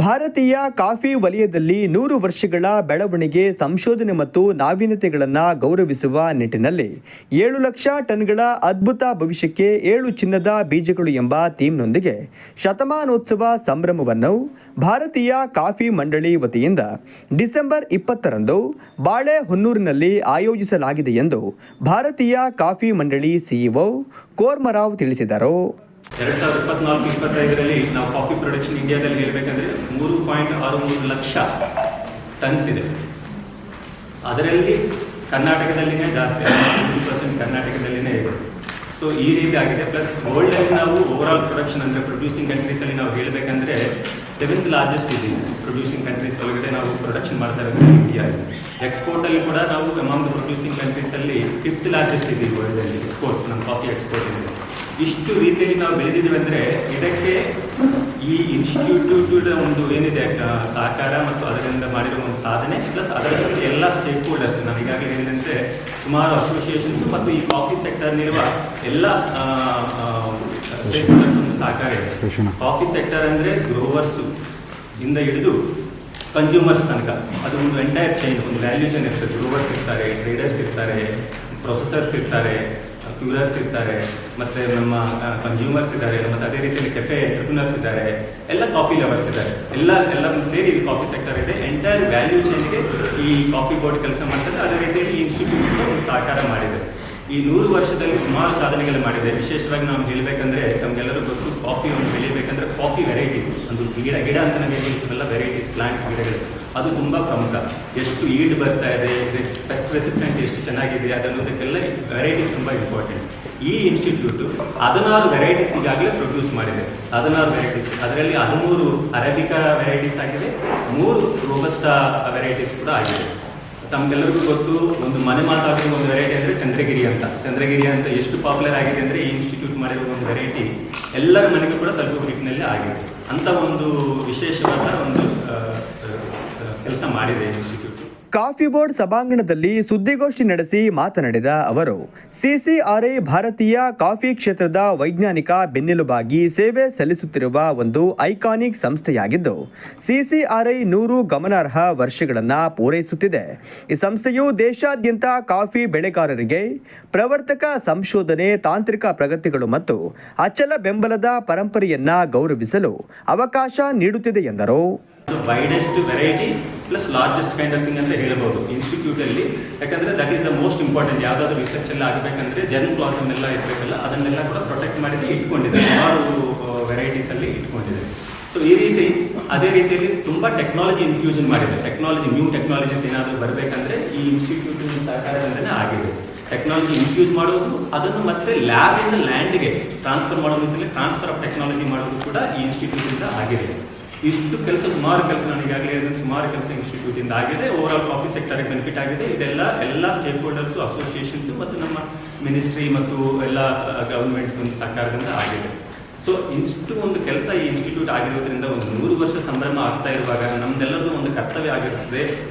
ಭಾರತೀಯ ಕಾಫಿ ವಲಯದಲ್ಲಿ 100 ವರ್ಷಗಳ ಬೆಳವಣಿಗೆ, ಸಂಶೋಧನೆ ಮತ್ತು ನಾವೀನ್ಯತೆಗಳನ್ನು ಗೌರವಿಸುವ ನಿಟ್ಟಿನಲ್ಲಿ 7 ಲಕ್ಷ ಟನ್ಗಳ ಅದ್ಭುತ ಭವಿಷ್ಯಕ್ಕೆ 7 ಚಿನ್ನದ ಬೀಜಗಳು ಎಂಬ ಥೀಮ್ನೊಂದಿಗೆ ಶತಮಾನೋತ್ಸವ ಸಂಭ್ರಮವನ್ನು ಭಾರತೀಯ ಕಾಫಿ ಮಂಡಳಿ ವತಿಯಿಂದ ಡಿಸೆಂಬರ್ 20ರಂದು ಬಾಳೆಹೊನ್ನೂರಿನಲ್ಲಿ ಆಯೋಜಿಸಲಾಗಿದೆ ಎಂದು ಭಾರತೀಯ ಕಾಫಿ ಮಂಡಳಿ ಸಿಇಒ ಕೋರ್ಮರಾವ್ ತಿಳಿಸಿದರು. 2024-25ರಲ್ಲಿ ನಾವು ಕಾಫಿ ಪ್ರೊಡಕ್ಷನ್ ಇಂಡಿಯಾದಲ್ಲಿ ಹೇಳಬೇಕಂದ್ರೆ 3.63 ಲಕ್ಷ ಟನ್ಸ್ ಇದೆ. ಅದರಲ್ಲಿ ಕರ್ನಾಟಕದಲ್ಲಿನೇ ಜಾಸ್ತಿ, 50% ಕರ್ನಾಟಕದಲ್ಲಿನೇ ಇದೆ. ಸೊ ಈ ರೀತಿ ಆಗಿದೆ. ಪ್ಲಸ್ ವರ್ಲ್ಡಲ್ಲಿ ನಾವು ಓವರಾಲ್ ಪ್ರೊಡಕ್ಷನ್ ಅಂದರೆ ಪ್ರೊಡ್ಯೂಸಿಂಗ್ ಕಂಟ್ರೀಸಲ್ಲಿ ನಾವು ಹೇಳಬೇಕಂದ್ರೆ 7th ಲಾರ್ಜೆಸ್ಟ್ ಇದೆ. ಪ್ರೊಡ್ಯೂಸಿಂಗ್ ಕಂಟ್ರೀಸ್ ಒಳಗಡೆ ನಾವು ಪ್ರೊಡಕ್ಷನ್ ಮಾಡ್ತಾ ಇರೋದು ಇಂಡಿಯಾ ಇದೆ. ಎಕ್ಸ್ಪೋರ್ಟಲ್ಲಿ ಕೂಡ ನಾವು ಅಮಾಂಗ್ ಪ್ರೊಡ್ಯೂಸಿಂಗ್ ಕಂಟ್ರೀಸಲ್ಲಿ 5th ಲಾರ್ಜೆಸ್ಟ್ ಇದೆ ವರ್ಲ್ಡಲ್ಲಿ ಎಕ್ಸ್ಪೋರ್ಟ್ಸ್, ನಮ್ಮ ಕಾಫಿ ಎಕ್ಸ್ಪೋರ್ಟ್ ಇದೆ. ಇಷ್ಟು ರೀತಿಯಲ್ಲಿ ನಾವು ಬೆಳೆದಿದ್ದೀವಿ ಅಂದರೆ ಇದಕ್ಕೆ ಈ ಇನ್ಸ್ಟಿಟ್ಯೂಟ್ ಒಂದು ಏನಿದೆ ಸಹಕಾರ ಮತ್ತು ಅದರಿಂದ ಮಾಡಿರೋ ಒಂದು ಸಾಧನೆ, ಪ್ಲಸ್ ಅದರ ಜೊತೆ ಎಲ್ಲ ಸ್ಟೇಕ್ ಹೋಲ್ಡರ್ಸ್, ನಾವು ಈಗಾಗಲೇ ಏನಂದರೆ ಸುಮಾರು ಅಸೋಸಿಯೇಷನ್ಸ್ ಮತ್ತು ಈ ಕಾಫಿ ಸೆಕ್ಟರ್ನಿರುವ ಎಲ್ಲ ಸ್ಟೇಕ್ ಹೋಲ್ಡರ್ಸ್ ಒಂದು ಸಹಕಾರ ಇದೆ. ಕಾಫಿ ಸೆಕ್ಟರ್ ಅಂದರೆ ಗ್ರೋವರ್ಸು ಇಂದ ಹಿಡಿದು ಕನ್ಸ್ಯೂಮರ್ಸ್ ತನಕ ಅದು ಒಂದು ಎಂಟೈರ್ ಚೈನ್, ಒಂದು ವ್ಯಾಲ್ಯೂ ಚೈನ್ ಇರ್ತದೆ. ಗ್ರೋವರ್ಸ್ ಇರ್ತಾರೆ, ಟ್ರೇಡರ್ಸ್ ಇರ್ತಾರೆ, ಪ್ರೊಸೆಸರ್ಸ್ ಇರ್ತಾರೆ, ಕ್ಯೂಲರ್ಸ್ ಇರ್ತಾರೆ, ಮತ್ತು ನಮ್ಮ ಕನ್ಸ್ಯೂಮರ್ಸ್ ಇದ್ದಾರೆ, ಮತ್ತು ಅದೇ ರೀತಿಯಲ್ಲಿ ಕೆಫೆ ಎಂಟರ್ಪ್ರಿನರ್ಸ್ ಇದ್ದಾರೆ, ಎಲ್ಲ ಕಾಫಿ ಲವರ್ಸ್ ಇದ್ದಾರೆ. ಎಲ್ಲ ಸೇರಿ ಇದು ಕಾಫಿ ಸೆಕ್ಟರ್ ಇದೆ. ಎಂಟೈರ್ ವ್ಯಾಲ್ಯೂ ಚೈನ್ಗೆ ಈ ಕಾಫಿ ಬೋರ್ಡ್ ಕೆಲಸ ಮಾಡ್ತಾರೆ. ಅದೇ ರೀತಿಯಲ್ಲಿ ಈ ಇನ್ಸ್ಟಿಟ್ಯೂಟ್ ಒಂದು ಸಹಕಾರ ಮಾಡಿದೆ. ಈ 100 ವರ್ಷದಲ್ಲಿ ಸುಮಾರು ಸಾಧನೆಗಳು ಮಾಡಿದೆ. ವಿಶೇಷವಾಗಿ ನಾವು ಹೇಳಬೇಕಂದ್ರೆ ತಮಗೆಲ್ಲರೂ ಗೊತ್ತು, ಕಾಫಿ ಒಂದು ಬೆಳಿಬೇಕಂದ್ರೆ ಕಾಫಿ ವೆರೈಟೀಸ್, ಒಂದು ಗಿಡ ಅಂತ ನಾವು ಹೇಳ್ತೀವಲ್ಲ, ವೆರೈಟೀಸ್ ಪ್ಲಾಂಟ್ಸ್ ಗಿಡಗಳು, ಅದು ತುಂಬ ಪ್ರಮುಖ. ಎಷ್ಟು ಈಲ್ಡ್ ಬರ್ತಾ ಇದೆ, ಪೆಸ್ಟ್ ರೆಸಿಸ್ಟೆಂಟ್ ಎಷ್ಟು ಚೆನ್ನಾಗಿದೆ ಅದನ್ನೋದಕ್ಕೆಲ್ಲ ವೆರೈಟೀಸ್ ತುಂಬ ಇಂಪಾರ್ಟೆಂಟ್. ಈ ಇನ್ಸ್ಟಿಟ್ಯೂಟು 16 ವೆರೈಟೀಸ್ ಈಗಾಗಲೇ ಪ್ರೊಡ್ಯೂಸ್ ಮಾಡಿದೆ. 16 ವೆರೈಟೀಸ್, ಅದರಲ್ಲಿ 13 ಅರೇಬಿಕಾ ವೆರೈಟೀಸ್ ಆಗಿದೆ, 3 ರೋಬಸ್ಟಾ ವೆರೈಟೀಸ್ ಕೂಡ ಆಗಿದೆ. ತಮಗೆಲ್ಲರಿಗೂ ಗೊತ್ತು, ಒಂದು ಮನೆ ಮಾತಾಡೋ ಒಂದು ವೆರೈಟಿ ಅಂದರೆ ಚಂದ್ರಗಿರಿ ಅಂತ ಎಷ್ಟು ಪಾಪ್ಯುಲರ್ ಆಗಿದೆ ಅಂದರೆ ಈ ಇನ್ಸ್ಟಿಟ್ಯೂಟ್ ಮಾಡಿರೋ ಒಂದು ವೆರೈಟಿ ಎಲ್ಲರ ಮನೆಗೂ ಕೂಡ ತಲುಪುವ ನಿಟ್ಟಿನಲ್ಲಿ ಆಗಿದೆ. ಅಂತ ಒಂದು ವಿಶೇಷವಾದ ಒಂದು ಕೆಲಸ ಮಾಡಿದೆ ಇನ್ಸ್ಟಿಟ್ಯೂಟ್. ಕಾಫಿ ಬೋರ್ಡ್ ಸಭಾಂಗಣದಲ್ಲಿ ಸುದ್ದಿಗೋಷ್ಠಿ ನಡೆಸಿ ಮಾತನಾಡಿದ ಅವರು, ಸಿಸಿಆರ್ಐ ಭಾರತೀಯ ಕಾಫಿ ಕ್ಷೇತ್ರದ ವೈಜ್ಞಾನಿಕ ಬೆನ್ನೆಲುಬಾಗಿ ಸೇವೆ ಸಲ್ಲಿಸುತ್ತಿರುವ ಒಂದು ಐಕಾನಿಕ್ ಸಂಸ್ಥೆಯಾಗಿದ್ದು, ಸಿಸಿಆರ್ಐ 100 ಗಮನಾರ್ಹ ವರ್ಷಗಳನ್ನು ಪೂರೈಸುತ್ತಿದೆ. ಈ ಸಂಸ್ಥೆಯು ದೇಶಾದ್ಯಂತ ಕಾಫಿ ಬೆಳೆಗಾರರಿಗೆ ಪ್ರವರ್ತಕ ಸಂಶೋಧನೆ, ತಾಂತ್ರಿಕ ಪ್ರಗತಿಗಳು ಮತ್ತು ಅಚಲ ಬೆಂಬಲದ ಪರಂಪರೆಯನ್ನ ಗೌರವಿಸಲು ಅವಕಾಶ ನೀಡುತ್ತಿದೆ ಎಂದರು. Widest variety plus largest kind of thing ಅಂತ ಹೇಳ್ಬೋದು ಇನ್ಸ್ಟಿಟ್ಯೂಟಲ್ಲಿ. ಯಾಕಂದರೆ that is the most important. ಯಾವುದಾದ್ರೂ ರಿಸರ್ಚ್ ಎಲ್ಲ ಆಗಬೇಕಂದ್ರೆ ಜರ್ಮ್ ಕ್ಲಾಸನ್ನೆಲ್ಲ ಇರಬೇಕಲ್ಲ, ಅದನ್ನೆಲ್ಲ ಕೂಡ ಪ್ರೊಟೆಕ್ಟ್ ಮಾಡಿ ಇಟ್ಕೊಂಡಿದೆ, ಸುಮಾರು ವೆರೈಟೀಸಲ್ಲಿ ಇಟ್ಕೊಂಡಿದೆ. ಸೊ ಈ ರೀತಿ ಅದೇ ರೀತಿಯಲ್ಲಿ ತುಂಬ ಟೆಕ್ನಾಲಜಿ ಇನ್ಫ್ಯೂಷನ್ ಮಾಡಿದೆ. ನ್ಯೂ ಟೆಕ್ನಾಲಜೀಸ್ ಏನಾದರೂ ಬರಬೇಕಂದ್ರೆ ಈ ಇನ್ಸ್ಟಿಟ್ಯೂಟ್ ಸಹಕಾರದಿಂದಲೇ ಆಗಿದೆ. ಟೆಕ್ನಾಲಜಿ ಇನ್ಫ್ಯೂಸ್ ಮಾಡೋದು, ಅದನ್ನು ಮತ್ತೆ ಲ್ಯಾಬಿಂದ ಲ್ಯಾಂಡ್ಗೆ ಟ್ರಾನ್ಸ್ಫರ್ ಮಾಡೋದು, ಟ್ರಾನ್ಸ್ಫರ್ ಆಫ್ ಟೆಕ್ನಾಲಜಿ ಮಾಡೋದು ಕೂಡ ಈ ಇನ್ಸ್ಟಿಟ್ಯೂಟಿಂದ ಆಗಿದೆ. ಇಷ್ಟು ಕೆಲಸ, ಸುಮಾರು ಕೆಲಸ, ನಾನು ಈಗಾಗಲೇ ಸುಮಾರು ಕೆಲಸ ಇನ್ಸ್ಟಿಟ್ಯೂಟಿಂದ ಆಗಿದೆ. ಓವರಾಲ್ ಕಾಫಿ ಸೆಕ್ಟರ್ಗೆ ಬೆನಿಫಿಟ್ ಆಗಿದೆ. ಇದೆಲ್ಲ ಸ್ಟೇಕ್ ಹೋಲ್ಡರ್ಸು, ಅಸೋಸಿಯೇಷನ್ಸು ಮತ್ತು ನಮ್ಮ ಮಿನಿಸ್ಟ್ರಿ ಮತ್ತು ಎಲ್ಲ ಗವರ್ಮೆಂಟ್ಸ್ ಒಂದು ಸಹಕಾರದಿಂದ ಆಗಿದೆ. ಸೊ ಇಷ್ಟು ಒಂದು ಕೆಲಸ ಈ ಇನ್ಸ್ಟಿಟ್ಯೂಟ್ ಆಗಿರೋದ್ರಿಂದ ಒಂದು 100 ವರ್ಷ ಸಂಭ್ರಮ ಆಗ್ತಾ ಇರುವಾಗ ನಮ್ದೆಲ್ಲರದು ಒಂದು ಕರ್ತವ್ಯ ಆಗಿರ್ತದೆ.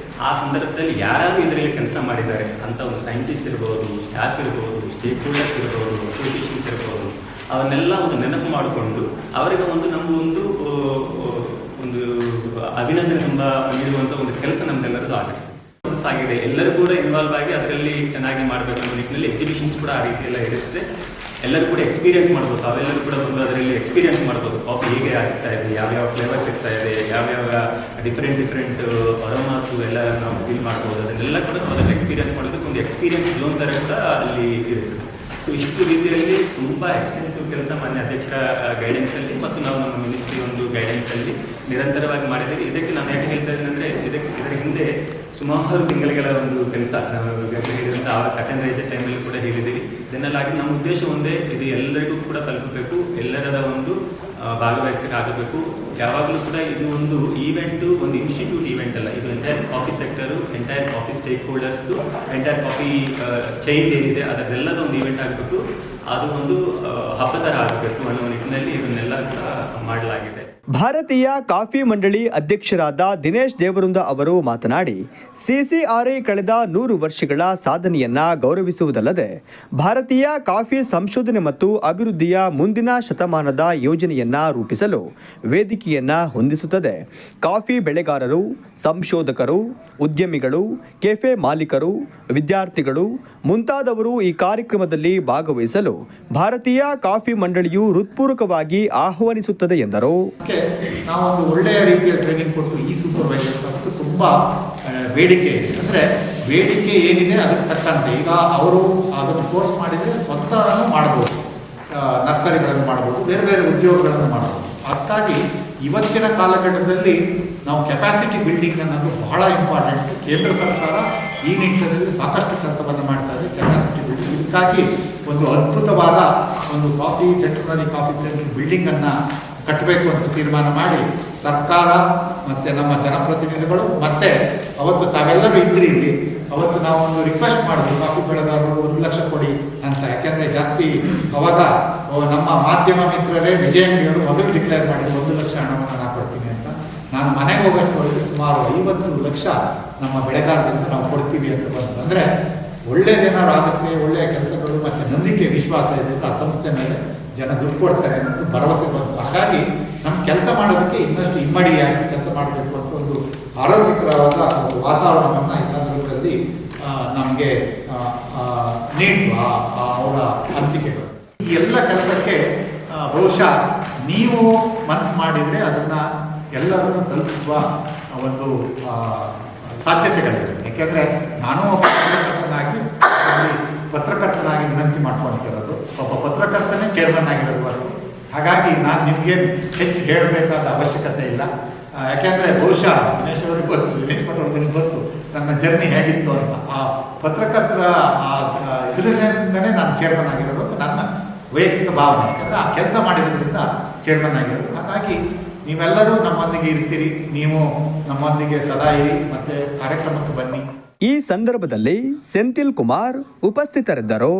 ಆ ಸಂದರ್ಭದಲ್ಲಿ ಯಾರು ಇದರಲ್ಲಿ ಕೆಲಸ ಮಾಡಿದ್ದಾರೆ ಅಂತ ಒಂದು ಸೈಂಟಿಸ್ಟ್ ಇರ್ಬೋದು, ಸ್ಟಾಫ್ ಇರ್ಬೋದು, ಸ್ಟೇಕ್ ಹೋಲ್ಡರ್ಸ್ ಇರ್ಬೋದು, ಅಸೋಸಿಯೇಷನ್ಸ್ ಇರ್ಬೋದು, ಅವನ್ನೆಲ್ಲ ಒಂದು ನೆನಪು ಮಾಡಿಕೊಂಡು ಅವರಿಗೆ ಒಂದು ಅಭಿನಂದನೆ ತುಂಬ ನೀಡುವಂಥ ಒಂದು ಕೆಲಸ ನಮ್ದೆಲ್ಲರದು ಆಗಿದೆ. ಎಲ್ಲರೂ ಕೂಡ ಇನ್ವಾಲ್ವ್ ಆಗಿ ಅದರಲ್ಲಿ ಚೆನ್ನಾಗಿ ಮಾಡಬೇಕು ಅನ್ನೋ ನಿಟ್ಟಿನಲ್ಲಿ ಎಕ್ಸಿಬಿಷನ್ಸ್ ಕೂಡ ಆ ರೀತಿ ಎಲ್ಲ ಇರುತ್ತೆ. ಎಲ್ಲರೂ ಕೂಡ ಎಕ್ಸ್ಪೀರಿಯನ್ಸ್ ಮಾಡ್ಬೋದು, ಅವೆಲ್ಲರೂ ಕೂಡ ಒಂದು ಅದರಲ್ಲಿ ಎಕ್ಸ್ಪೀರಿಯನ್ಸ್ ಮಾಡ್ಬೋದು. ಕಾಫಿ ಹೇಗೆ ಆಗ್ತಾ ಇದೆ, ಯಾವ್ಯಾವ ಫ್ಲೇವರ್ಸ್ ಇರ್ತಾ ಇದೆ, ಯಾವ್ಯಾವ ಡಿಫ್ರೆಂಟ್ ಅರೋಮಾಸು ಎಲ್ಲ ನಾವು ಫೀಲ್ ಮಾಡ್ಬೋದು. ಅದನ್ನೆಲ್ಲ ಕೂಡ ನಾವು ಅದನ್ನು ಎಕ್ಸ್ಪೀರಿಯನ್ಸ್ ಮಾಡೋದಕ್ಕೆ ಒಂದು ಎಕ್ಸ್ಪೀರಿಯನ್ಸ್ ಝೋನ್ ಥರ ಕೂಡ ಅಲ್ಲಿ ಇರುತ್ತೆ. ಸೊ ಇಷ್ಟು ರೀತಿಯಲ್ಲಿ ತುಂಬ ಎಕ್ಸ್ಟೆನ್ಸಿವ್ ಕೆಲಸ ಮಾನ್ಯ ಅಧ್ಯಕ್ಷರ ಗೈಡೆನ್ಸಲ್ಲಿ ಮತ್ತು ನಾವು ನಮ್ಮ ಮಿನಿಸ್ಟ್ರಿ ಒಂದು ಗೈಡೆನ್ಸಲ್ಲಿ ನಿರಂತರವಾಗಿ ಮಾಡಿದ್ದೀವಿ. ಇದಕ್ಕೆ ನಾನು ಯಾಕೆ ಹೇಳ್ತಾ ಇದ್ದೀನಿ ಅಂದರೆ ಇದರ ಹಿಂದೆ ಸುಮಾರು ತಿಂಗಳ ಒಂದು ಕೆಲಸ ನಾವು ಹೇಳಿದಂಥ ಆ ಕಟನ್ ರೈಜ್ ಟೈಮಲ್ಲಿ ಕೂಡ ಹೇಳಿದ್ದೀವಿ. ಇದನ್ನೆಲ್ಲಾಗಿ ನಮ್ಮ ಉದ್ದೇಶ ಒಂದೇ, ಇದು ಎಲ್ಲರಿಗೂ ಕೂಡ ತಲುಪಬೇಕು, ಎಲ್ಲರದ ಒಂದು ಭಾಗವಹಿಸಕ್ಕಾಗಬೇಕು. ಯಾವಾಗಲೂ ಕೂಡ ಇದು ಒಂದು ಈವೆಂಟು, ಒಂದು ಇನ್ಸ್ಟಿಟ್ಯೂಟ್ ಈವೆಂಟ್ ಅಲ್ಲ, ಇದು entire coffee sector, entire coffee stake ಹೋಲ್ಡರ್ಸ್ದು, ಎಂಟೈರ್ ಕಾಫಿ ಚೈನ್ ಏನಿದೆ ಅದರದ್ದೆಲ್ಲದ ಒಂದು ಈವೆಂಟ್ ಆಗಬೇಕು. ಅದು ಒಂದು ಹಬ್ಬದ ಥರ ಆಗಬೇಕು ಅನ್ನೋ ನಿಟ್ಟಿನಲ್ಲಿ ಇದನ್ನೆಲ್ಲ ಕೂಡ ಮಾಡಲಾಗಿದೆ. ಭಾರತೀಯ ಕಾಫಿ ಮಂಡಳಿ ಅಧ್ಯಕ್ಷರಾದ ದಿನೇಶ್ ದೇವರುಂದ ಅವರು ಮಾತನಾಡಿ, CCRI ಕಳೆದ 100 ವರ್ಷಗಳ ಸಾಧನೆಯನ್ನ ಗೌರವಿಸುವುದಲ್ಲದೆ ಭಾರತೀಯ ಕಾಫಿ ಸಂಶೋಧನೆ ಮತ್ತು ಅಭಿವೃದ್ಧಿಯ ಮುಂದಿನ ಶತಮಾನದ ಯೋಜನೆಯನ್ನ ರೂಪಿಸಲು ವೇದಿಕೆಯನ್ನ ಹೊಂದಿಸುತ್ತದೆ. ಕಾಫಿ ಬೆಳೆಗಾರರು, ಸಂಶೋಧಕರು, ಉದ್ಯಮಿಗಳು, ಕೆಫೆ ಮಾಲೀಕರು, ವಿದ್ಯಾರ್ಥಿಗಳು ಮುಂತಾದವರು ಈ ಕಾರ್ಯಕ್ರಮದಲ್ಲಿ ಭಾಗವಹಿಸಲು ಭಾರತೀಯ ಕಾಫಿ ಮಂಡಳಿಯು ಹೃತ್ಪೂರ್ವಕವಾಗಿ ಆಹ್ವಾನಿಸುತ್ತದೆ ಎಂದರು. ನಾವೊಂದು ಒಳ್ಳೆಯ ರೀತಿಯ ಟ್ರೈನಿಂಗ್ ಕೊಟ್ಟು ಈ ಸೂಪರ್ವೈಸರ್ಸ್ ಅದಕ್ಕೆ ತುಂಬ ಬೇಡಿಕೆ ಇದೆ. ಅಂದರೆ ಬೇಡಿಕೆ ಏನಿದೆ ಅದಕ್ಕೆ ತಕ್ಕಂತೆ ಈಗ ಅವರು ಅದನ್ನು ಕೋರ್ಸ್ ಮಾಡಿದರೆ ಸ್ವತಃ ಮಾಡ್ಬೋದು, ನರ್ಸರಿಗಳನ್ನು ಮಾಡ್ಬೋದು, ಬೇರೆ ಬೇರೆ ಉದ್ಯೋಗಗಳನ್ನು ಮಾಡ್ಬೋದು. ಅದಕ್ಕಾಗಿ ಇವತ್ತಿನ ಕಾಲಘಟ್ಟದಲ್ಲಿ ನಾವು ಕೆಪಾಸಿಟಿ ಬಿಲ್ಡಿಂಗ್ ಅನ್ನೋದು ಬಹಳ ಇಂಪಾರ್ಟೆಂಟ್. ಕೇಂದ್ರ ಸರ್ಕಾರ ಈ ನಿಟ್ಟಿನಲ್ಲಿ ಸಾಕಷ್ಟು ಕೆಲಸವನ್ನು ಮಾಡ್ತಾ ಇದೆ, ಕೆಪಾಸಿಟಿ ಬಿಲ್ಡಿಂಗ್. ಇದಕ್ಕಾಗಿ ಒಂದು ಅದ್ಭುತವಾದ ಒಂದು ಸೆಂಟ್ರಲ್ ಕಾಫಿ ಸೆಂಟರ್ ಬಿಲ್ಡಿಂಗನ್ನು ಕಟ್ಟಬೇಕು ಅಂತ ತೀರ್ಮಾನ ಮಾಡಿ ಸರ್ಕಾರ ಮತ್ತು ನಮ್ಮ ಜನಪ್ರತಿನಿಧಿಗಳು ಮತ್ತು ಅವತ್ತು ತಾವೆಲ್ಲರೂ ಇದ್ರಿ ಇಲ್ಲಿ, ಅವತ್ತು ನಾವು ಒಂದು ರಿಕ್ವೆಸ್ಟ್ ಮಾಡಿದ್ವಿ ಕಾಫಿ ಬೆಳೆಗಾರರು 1 ಲಕ್ಷ ಕೊಡಿ ಅಂತ. ಯಾಕೆಂದರೆ ಜಾಸ್ತಿ ಅವಾಗ ನಮ್ಮ ಮಾಧ್ಯಮ ಮಿತ್ರರೇ ವಿಜಯಂಗಿಯವರು ಮೊದಲು ಡಿಕ್ಲೇರ್ ಮಾಡಿದ್ರು 1 ಲಕ್ಷ ಹಣವನ್ನು ನಾನು ಕೊಡ್ತೀನಿ ಅಂತ. ನಾನು ಮನೆಗೆ ಹೋಗೋಷ್ಟೊಳಗೆ ಸುಮಾರು 50 ಲಕ್ಷ ನಮ್ಮ ಬೆಳೆಗಾರರಿಂದ ನಾವು ಕೊಡ್ತೀವಿ ಅಂತ ಬಂತು. ಅಂದರೆ ಒಳ್ಳೆಯದೇನಾದ್ರು ಆಗುತ್ತೆ, ಒಳ್ಳೆಯ ಕೆಲಸಗಳು ಮತ್ತು ನಂಬಿಕೆ ವಿಶ್ವಾಸ ಇದೆ ಆ ಸಂಸ್ಥೆ ಮೇಲೆ, ಜನ ದುಡ್ಡು ಕೊಡ್ತಾರೆ ಅನ್ನೋದು ಭರವಸೆ ಬಂತು. ಹಾಗಾಗಿ ನಮ್ಮ ಕೆಲಸ ಮಾಡೋದಕ್ಕೆ ಇನ್ನಷ್ಟು ಇಮ್ಮಡಿಯಾಗಿ ಕೆಲಸ ಮಾಡಬೇಕು ಅಂತ ಒಂದು ಆರೋಗ್ಯಕರವಾದ ಒಂದು ವಾತಾವರಣವನ್ನು ಈ ಸಂದರ್ಭದಲ್ಲಿ ನಮಗೆ ನೀಡುವ ಅವರ ಅನಿಸಿಕೆಗಳು. ಈ ಎಲ್ಲ ಕೆಲಸಕ್ಕೆ ಬಹುಶಃ ನೀವು ಮನಸ್ಸು ಮಾಡಿದರೆ ಅದನ್ನು ಎಲ್ಲರನ್ನು ತಲುಪಿಸುವ ಒಂದು ಸಾಧ್ಯತೆಗಳಿದೆ. ಯಾಕೆಂದರೆ ನಾನು ಪತ್ರಕರ್ತನಾಗಿ ವಿನಂತಿ ಮಾಡ್ಕೊಳ್ತಿರೋದು, ಒಬ್ಬ ಪತ್ರಕರ್ತನೇ ಚೇರ್ಮನ್ ಆಗಿರೋದು ಹೊರತು. ಹಾಗಾಗಿ ನಾನು ನಿಮಗೆ ಹೆಚ್ಚು ಹೇಳಬೇಕಾದ ಅವಶ್ಯಕತೆ ಇಲ್ಲ. ಯಾಕೆಂದರೆ ಬಹುಶಃ ದಿನೇಶ್ ಅವ್ರಿಗೆ ಗೊತ್ತು ನನ್ನ ಜರ್ನಿ ಹೇಗಿತ್ತು ಅಂತ. ಆ ಪತ್ರಕರ್ತರ ಇದರಿಂದನೇ ನಾನು ಚೇರ್ಮನ್ ಆಗಿರೋದು ಅಂತ ನನ್ನ ವೈಯಕ್ತಿಕ ಭಾವನೆ. ಯಾಕಂದರೆ ಆ ಕೆಲಸ ಮಾಡಿರೋದ್ರಿಂದ ಚೇರ್ಮನ್ ಆಗಿರೋದು. ಹಾಗಾಗಿ ನೀವೆಲ್ಲರೂ ನಮ್ಮೊಂದಿಗೆ ಇರ್ತೀರಿ, ನೀವು ನಮ್ಮೊಂದಿಗೆ ಸದಾ ಇರಿ ಮತ್ತು ಕಾರ್ಯಕ್ರಮಕ್ಕೆ ಬನ್ನಿ. ಈ ಸಂದರ್ಭದಲ್ಲಿ ಸೆಂಥಿಲ್ ಕುಮಾರ್ ಉಪಸ್ಥಿತರಿದ್ದರು.